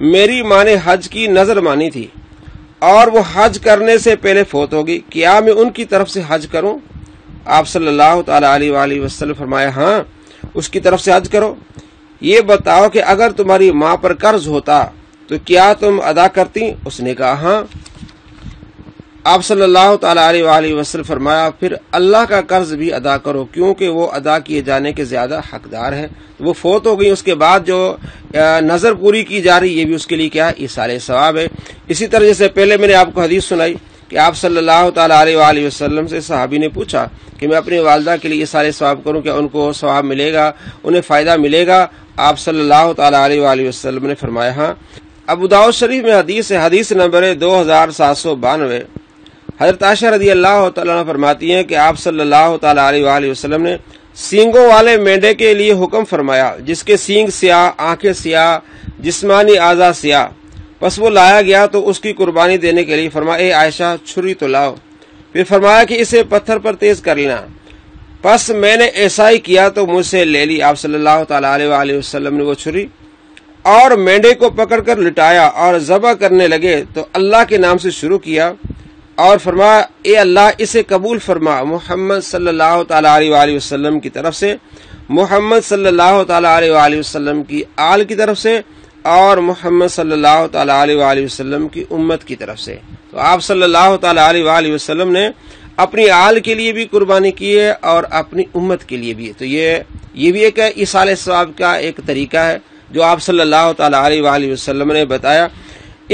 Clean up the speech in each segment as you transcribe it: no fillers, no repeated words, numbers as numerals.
میری ماں نے حج کی نظر مانی تھی اور وہ حج کرنے سے پہلے فوت ہوگی، کیا میں ان کی طرف سے حج کروں؟ آپ صلی اللہ تعالی علیہ وآلہ وسلم فرمایا ہاں، اس کی طرف سے حج کرو۔ یہ بتاؤ کہ اگر تمہاری ماں پر قرض ہوتا تو کیا تم ادا کرتی؟ اس نے کہا ہاں۔ آپ صلی اللہ تعالی علیہ وآلہ وسلم فرمایا پھر اللہ کا قرض بھی ادا کرو، کیونکہ وہ ادا کیے جانے کے زیادہ حقدار ہے۔ وہ فوت ہو گئی، اس کے بعد جو نظر پوری کی جا رہی، یہ بھی اس کے لیے کیا ہے؟ ایصال ثواب ہے۔ اسی طرح جیسے پہلے میں نے آپ کو حدیث سنائی کہ آپ صلی اللہ تعالی علیہ وآلہ وسلم سے صحابی نے پوچھا کہ میں اپنی والدہ کے لیے ایصال ثواب کروں، کیا ان کو ثواب ملے گا، انہیں فائدہ ملے گا؟ آپ صلی اللہ تعالی علیہ وآلہ وسلم نے فرمایا ہاں۔ ابو داؤد شریف میں حدیث ہے، حدیث نمبر 2792، حضرت عائشہ رضی اللہ تعالیٰ عنہ فرماتی ہیں کہ آپ صلی اللہ تعالی علیہ وآلہ وسلم نے سینگوں والے مینڈے کے لیے حکم فرمایا جس کے سینگ سیاہ، آنکھیں سیاہ، جسمانی اعضاء سیاہ، پس وہ لایا گیا تو اس کی قربانی دینے کے لیے فرمایا اے عائشہ چھری تو لاؤ، پھر فرمایا کہ اسے پتھر پر تیز کر لینا، پس میں نے ایسا ہی کیا تو مجھ سے لے لی۔ آپ صلی اللہ تعالی علیہ وآلہ وسلم نے وہ چھری اور مینڈے کو پکڑ کر لٹایا اور ذبح کرنے لگے تو اللہ کے نام سے شروع کیا اور فرمایا اے اللہ اسے قبول فرما، محمد صلی اللہ تعالی علیہ وآلہ وسلم کی طرف سے، محمد صلی اللہ تعالی علیہ وآلہ وسلم کی آل کی طرف سے، اور محمد صلی اللہ تعالی علیہ وآلہ وسلم کی امت کی طرف سے۔ تو آپ صلی اللہ تعالی علیہ وآلہ وسلم نے اپنی آل کے لیے بھی قربانی کی ہے اور اپنی امت کے لیے بھی۔ تو یہ بھی ایک ایصال ثواب کا ایک طریقہ ہے جو آپ صلی اللہ تعالی علیہ وآلہ وسلم نے بتایا۔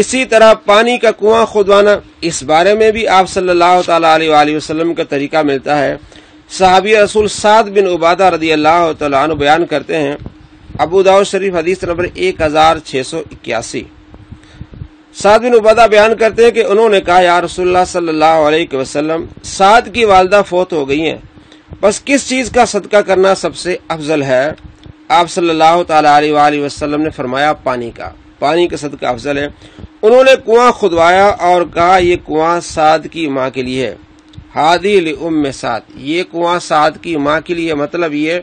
اسی طرح پانی کا کنواں کھودوانا، اس بارے میں بھی آپ صلی اللہ تعالی علیہ وآلہ وسلم کا طریقہ ملتا ہے۔ صحابی رسول سعد بن عبادہ رضی اللہ تعالیٰ عنہ بیان کرتے ہیں، ابو داؤد شریف حدیث نمبر 1681، سعد بن عبادہ بیان کرتے ہیں کہ انہوں نے کہا یا رسول اللہ صلی اللہ علیہ وسلم، سعد کی والدہ فوت ہو گئی ہیں، بس کس چیز کا صدقہ کرنا سب سے افضل ہے؟ آپ صلی اللہ تعالی علیہ وآلہ وسلم نے فرمایا پانی کا صدقہ افضل ہے۔ انہوں نے کنواں کھدوایا اور کہا یہ کنواں سعد کی ماں کے لیے ہے، ہادی لأم سعد، یہ کنواں سعد کی ماں کے لیے۔ مطلب یہ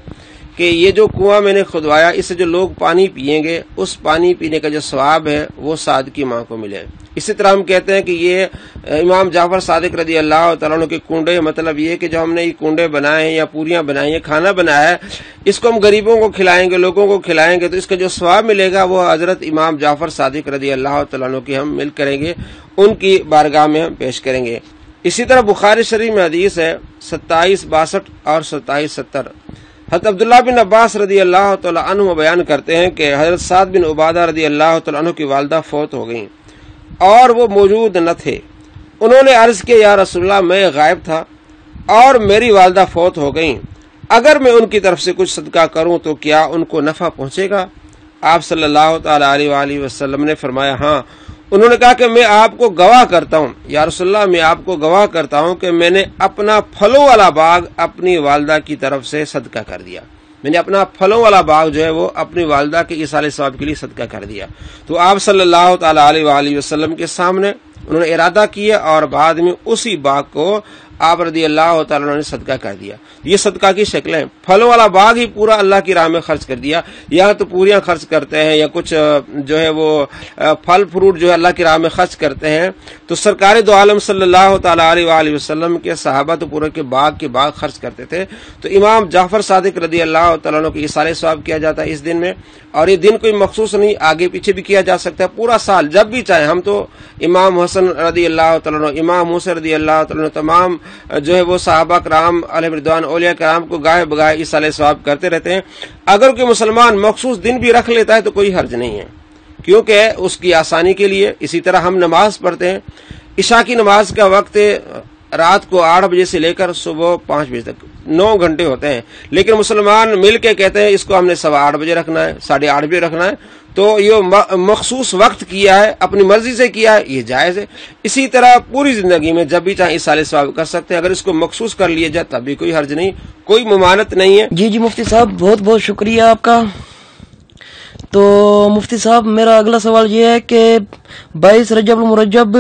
کہ یہ جو کنواں میں نے کھدوایا اس سے جو لوگ پانی پئیں گے، اس پانی پینے کا جو ثواب ہے وہ سعد کی ماں کو ملے۔ اسی طرح ہم کہتے ہیں کہ یہ امام جعفر صادق رضی اللہ تعالیٰ عنہ کے کنڈے، مطلب یہ کہ جو ہم نے یہ کنڈے بنائے ہیں یا پوریاں بنائی ہیں، کھانا بنایا ہے، اس کو ہم غریبوں کو کھلائیں گے، لوگوں کو کھلائیں گے، تو اس کا جو ثواب ملے گا وہ حضرت امام جعفر صادق رضی اللہ تعالیٰ عنہ کی ہم مل کریں گے، ان کی بارگاہ میں ہم پیش کریں گے۔ اسی طرح بخاری شریف میں حدیث ہے 2762 اور 2770، حضرت عبداللہ بن عباس رضی اللہ تعالیٰ عنہ بیان کرتے ہیں کہ حضرت سعد بن عبادہ رضی اللہ تعالیٰ عنہ کی والدہ فوت ہو گئیں اور وہ موجود نہ تھے۔ انہوں نے عرض کیا یا رسول اللہ میں غائب تھا اور میری والدہ فوت ہو گئیں، اگر میں ان کی طرف سے کچھ صدقہ کروں تو کیا ان کو نفع پہنچے گا؟ آپ صلی اللہ تعالی علیہ وآلہ وسلم نے فرمایا ہاں۔ انہوں نے کہا کہ میں آپ کو گواہ کرتا ہوں یا رسول اللہ، میں آپ کو گواہ کرتا ہوں کہ میں نے اپنا پھلوں والا باغ اپنی والدہ کی طرف سے صدقہ کر دیا، میں نے اپنا پھلوں والا باغ جو ہے وہ اپنی والدہ کے ایصال ثواب کے لیے صدقہ کر دیا۔ تو آپ صلی اللہ تعالی علیہ وآلہ وسلم کے سامنے انہوں نے ارادہ کیا اور بعد میں اسی باغ کو آپ رضی اللہ تعالیٰ عنہ نے صدقہ کر دیا۔ یہ صدقہ کی شکلیں، پھلوں والا باغ ہی پورا اللہ کی راہ میں خرچ کر دیا، یا تو پوریاں خرچ کرتے ہیں یا کچھ جو ہے وہ پھل فروٹ جو ہے اللہ کی راہ میں خرچ کرتے ہیں۔ تو سرکار دو عالم صلی اللہ تعالیٰ علیہ وآلہ وسلم کے صحابہ تو پورے کے باغ خرچ کرتے تھے۔ تو امام جعفر صادق رضی اللہ تعالیٰ عنہ کی ایصال ثواب کیا جاتا ہے اس دن میں، اور یہ دن کوئی مخصوص نہیں، آگے پیچھے بھی کیا جا سکتا ہے، پورا سال جب بھی چاہے۔ ہم تو امام حسن رضی اللہ تعالیٰ عنہ، امام موسیٰ رضی اللہ تعالیٰ عنہ، تمام جو ہے وہ صحابہ کرام علیہ رضوان، اولیاء کرام کو گاہے بگاہے ایصال ثواب کرتے رہتے ہیں۔ اگر کوئی مسلمان مخصوص دن بھی رکھ لیتا ہے تو کوئی حرج نہیں ہے، کیونکہ اس کی آسانی کے لیے۔ اسی طرح ہم نماز پڑھتے ہیں، عشاء کی نماز کا وقت رات کو 8 بجے سے لے کر صبح 5 بجے تک 9 گھنٹے ہوتے ہیں، لیکن مسلمان مل کے کہتے ہیں اس کو ہم نے 8:15 بجے رکھنا ہے، 8:30 بجے رکھنا ہے، تو یہ مخصوص وقت کیا ہے، اپنی مرضی سے کیا ہے، یہ جائز ہے۔ اسی طرح پوری زندگی میں جب بھی چاہے ایصال ثواب کر سکتے ہیں، اگر اس کو مخصوص کر لیا جائے تب بھی کوئی حرج نہیں، کوئی ممانعت نہیں ہے۔ جی مفتی صاحب بہت بہت شکریہ آپ کا۔ تو مفتی صاحب میرا اگلا سوال یہ ہے کہ 22 رجب المرجب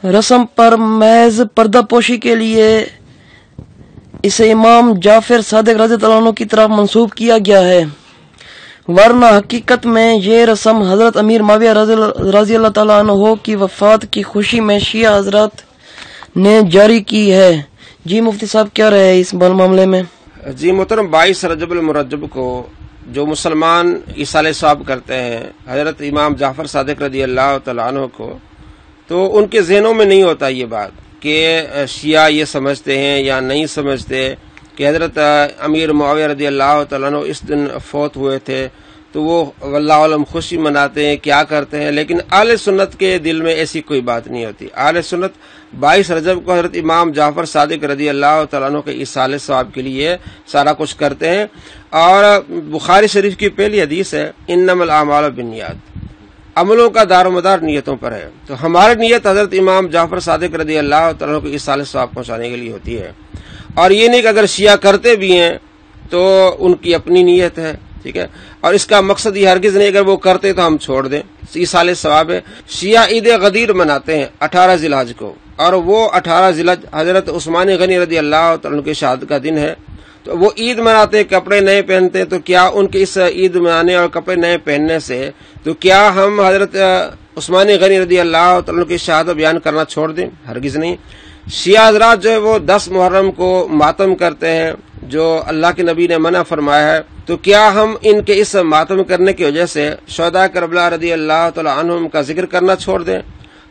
رسم پر محض پردہ پوشی کے لیے اسے امام جعفر صادق رضی اللہ عنہ کی طرف منسوب کیا گیا ہے، ورنہ حقیقت میں یہ رسم حضرت امیر معاویہ رضی اللہ تعالیٰ عنہ کی وفات کی خوشی میں شیعہ حضرات نے جاری کی ہے۔ جی مفتی صاحب کیا رہے اس معاملے میں؟ جی محترم، 22 رجب المرجب کو جو مسلمان ایصال ثواب کرتے ہیں حضرت امام جعفر صادق رضی اللہ تعالیٰ عنہ کو، تو ان کے ذہنوں میں نہیں ہوتا یہ بات کہ شیعہ یہ سمجھتے ہیں یا نہیں سمجھتے کہ حضرت امیر معاویہ رضی اللہ تعالیٰ عنہ اس دن فوت ہوئے تھے، تو وہ واللہ علم خوشی مناتے ہیں، کیا کرتے ہیں۔ لیکن اہل سنت کے دل میں ایسی کوئی بات نہیں ہوتی۔ اہل سنت 22 رجب کو حضرت امام جعفر صادق رضی اللہ تعالیٰ عنہ کے ایصال ثواب کے لیے سارا کچھ کرتے ہیں۔ اور بخاری شریف کی پہلی حدیث ہے انما الاعمال بالنیات، عملوں کا دار و مدار نیتوں پر ہے۔ تو ہماری نیت حضرت امام جعفر صادق رضی اللہ تعالیٰ عنہ کو ایصال ثواب پہنچانے کے لیے ہوتی ہے، اور یہ نہیں کہ اگر شیعہ کرتے بھی ہیں تو ان کی اپنی نیت ہے، ٹھیک ہے، اور اس کا مقصد یہ ہرگز نہیں اگر وہ کرتے تو ہم چھوڑ دیں۔ ایصال ثواب ہے۔ شیعہ عید غدیر مناتے ہیں 18 ذی الحج کو، اور وہ 18 ذی الحج حضرت عثمان غنی رضی اللہ تعالیٰ عنہ کی شہادت کا دن ہے۔ تو وہ عید مناتے ہیں، کپڑے نئے پہنتے ہیں، تو کیا ان کے اس عید منانے اور کپڑے نئے پہننے سے تو کیا ہم حضرت عثمان غنی رضی اللہ تعالیٰ عنہ کی شہادت بیان کرنا چھوڑ دیں؟ ہرگز نہیں۔ شیعہ حضرات جو ہے وہ 10 محرم کو ماتم کرتے ہیں جو اللہ کے نبی نے منع فرمایا ہے، تو کیا ہم ان کے اس ماتم کرنے کی وجہ سے شہداء کربلا رضی اللہ تعالیٰ عنہم کا ذکر کرنا چھوڑ دیں؟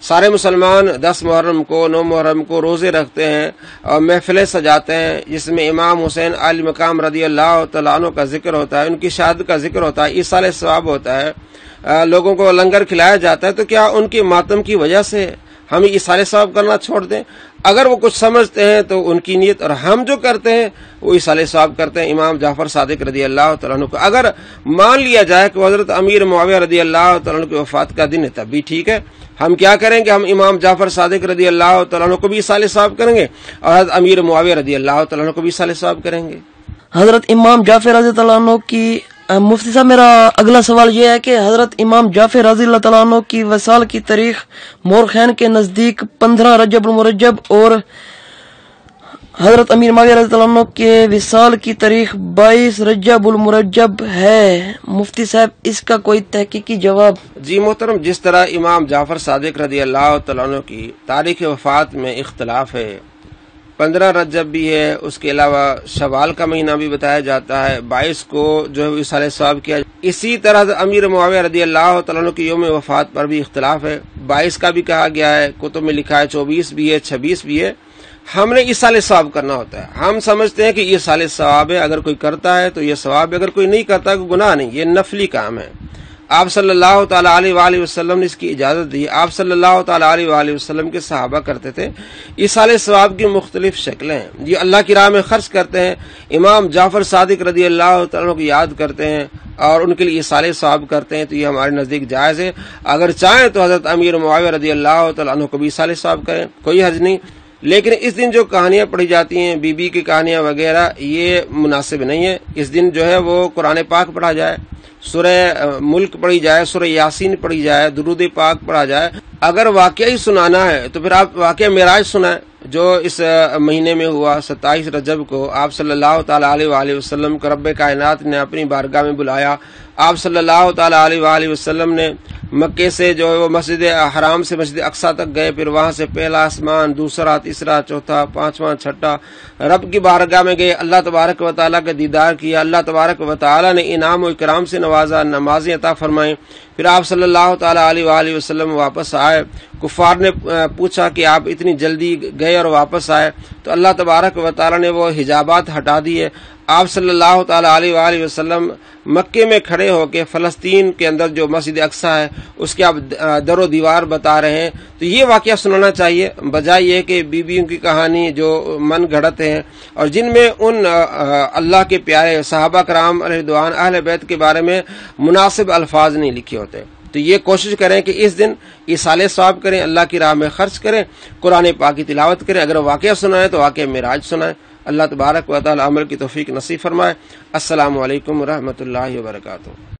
سارے مسلمان 10 محرم کو 9 محرم کو روزے رکھتے ہیں اور محفلیں سجاتے ہیں جس میں امام حسین علی مقام رضی اللہ تعالیٰ عنہ کا ذکر ہوتا ہے، ان کی شہادت کا ذکر ہوتا ہے، ایصال ثواب ہوتا ہے، لوگوں کو لنگر کھلایا جاتا ہے، تو کیا ان کے ماتم کی وجہ سے ہم ایصال ثواب کرنا چھوڑ دیں؟ اگر وہ کچھ سمجھتے ہیں تو ان کی نیت، اور ہم جو کرتے ہیں وہ ایصال ثواب کرتے ہیں امام جعفر صادق رضی اللہ تعالیٰ عنہ کو۔ اگر مان لیا جائے کہ حضرت امیر معاویہ رضی اللہ تعالیٰ عنہ کی وفات کا دن ہے تب بھی ٹھیک ہے، ہم کیا کریں گے، ہم امام جعفر صادق رضی اللہ تعالیٰ عنہ کو بھی ایصال ثواب کریں گے اور حضرت امیر معاویہ رضی اللہ تعالیٰ عنہ کو بھی ایصال ثواب کریں گے۔ حضرت امام جعفر رضی اللہ عنہ کی مفتی صاحب میرا اگلا سوال یہ ہے کہ حضرت امام جعفر رضی اللہ تعالیٰ عنہ کی وصال کی تاریخ مورخین کے نزدیک 15 رجب المرجب اور حضرت امیر معاویہ رضی اللہ عنہ کے وصال کی تاریخ 22 رجب المرجب ہے، مفتی صاحب اس کا کوئی تحقیقی جواب؟ جی محترم، جس طرح امام جعفر صادق رضی اللہ تعالیٰ عنہ کی تاریخ وفات میں اختلاف ہے، 15 رجب بھی ہے، اس کے علاوہ شوال کا مہینہ بھی بتایا جاتا ہے، 22 کو جو ہے ایصال ثواب کیا، اسی طرح امیر معاویہ رضی اللہ تعالیٰ عنہ کی یوم وفات پر بھی اختلاف ہے، 22 کا بھی کہا گیا ہے، کتب میں لکھا ہے 24 بھی ہے، 26 بھی ہے۔ ہم نے ایصال ثواب کرنا ہوتا ہے، ہم سمجھتے ہیں کہ یہ ایصال ثواب ہے، اگر کوئی کرتا ہے تو یہ ثواب ہے، اگر کوئی نہیں کرتا تو گناہ نہیں، یہ نفلی کام ہے۔ آپ صلی اللہ تعالی علیہ وآلہ وسلم نے اس کی اجازت دی، آپ صلی اللہ تعالی علیہ وآلہ وسلم کے صحابہ کرتے تھے۔ ایصال ثواب کی مختلف شکلیں ہیں، یہ اللہ کی راہ میں خرچ کرتے ہیں، امام جعفر صادق رضی اللہ تعالیٰ عنہ کو یاد کرتے ہیں اور ان کے لیے ایصال ثواب کرتے ہیں، تو یہ ہمارے نزدیک جائز ہے۔ اگر چاہیں تو حضرت امیر معاویہ رضی اللہ تعالیٰ عنہ کو بھی ایصال ثواب کریں، کوئی حرج نہیں۔ لیکن اس دن جو کہانیاں پڑھی جاتی ہیں، بی بی کی کہانیاں وغیرہ، یہ مناسب نہیں ہے۔ اس دن جو ہے وہ قرآن پاک پڑھا جائے، سورہ ملک پڑھی جائے، سورہ یاسین پڑھی جائے، درود پاک پڑھا جائے۔ اگر واقعہ ہی سنانا ہے تو پھر آپ واقعہ معراج سنائیں جو اس مہینے میں ہوا 27 رجب کو، آپ صلی اللہ تعالی علیہ وآلہ وسلم کو رب کائنات نے اپنی بارگاہ میں بلایا۔ آپ صلی اللہ تعالی علیہ وآلہ وسلم نے مکے سے جو ہے وہ مسجد حرام سے مسجد اقصی تک گئے، پھر وہاں سے پہلا آسمان، دوسرا، تیسرا، چوتھا، پانچواں، چھٹا، رب کی بارگاہ میں گئے، اللہ تبارک و تعالیٰ کا دیدار کیا، اللہ تبارک و تعالیٰ نے انعام و اکرام سے نوازا، نمازیں عطا فرمائیں۔ پھر آپ صلی اللہ تعالی علیہ وآلہ وسلم واپس آئے، کفار نے پوچھا کہ آپ اتنی جلدی گئے اور واپس آئے، تو اللہ تبارک و تعالیٰ نے وہ حجابات ہٹا دیے۔ آپ صلی اللہ تعالی علیہ وآلہ وسلم مکے میں کھڑے ہو کے فلسطین کے اندر جو مسجد اقصی ہے اس کے آپ در و دیوار بتا رہے ہیں۔ تو یہ واقعہ سنانا چاہیے، بجائے یہ کہ بیویوں کی کہانی جو من گھڑت ہیں اور جن میں ان اللہ کے پیارے صحابہ کرام علیہ رضوان اہل بیت کے بارے میں مناسب الفاظ نہیں لکھے ہوتے۔ تو یہ کوشش کریں کہ اس دن ایصال ثواب کریں، اللہ کی راہ میں خرچ کریں، قرآن پاک کی تلاوت کریں۔ اگر واقعہ سنائیں تو واقعہ معراج سنائیں۔ اللہ تبارک و تعالی عمل کی توفیق نصیب فرمائے۔ السلام علیکم ورحمۃ اللہ وبرکاتہ۔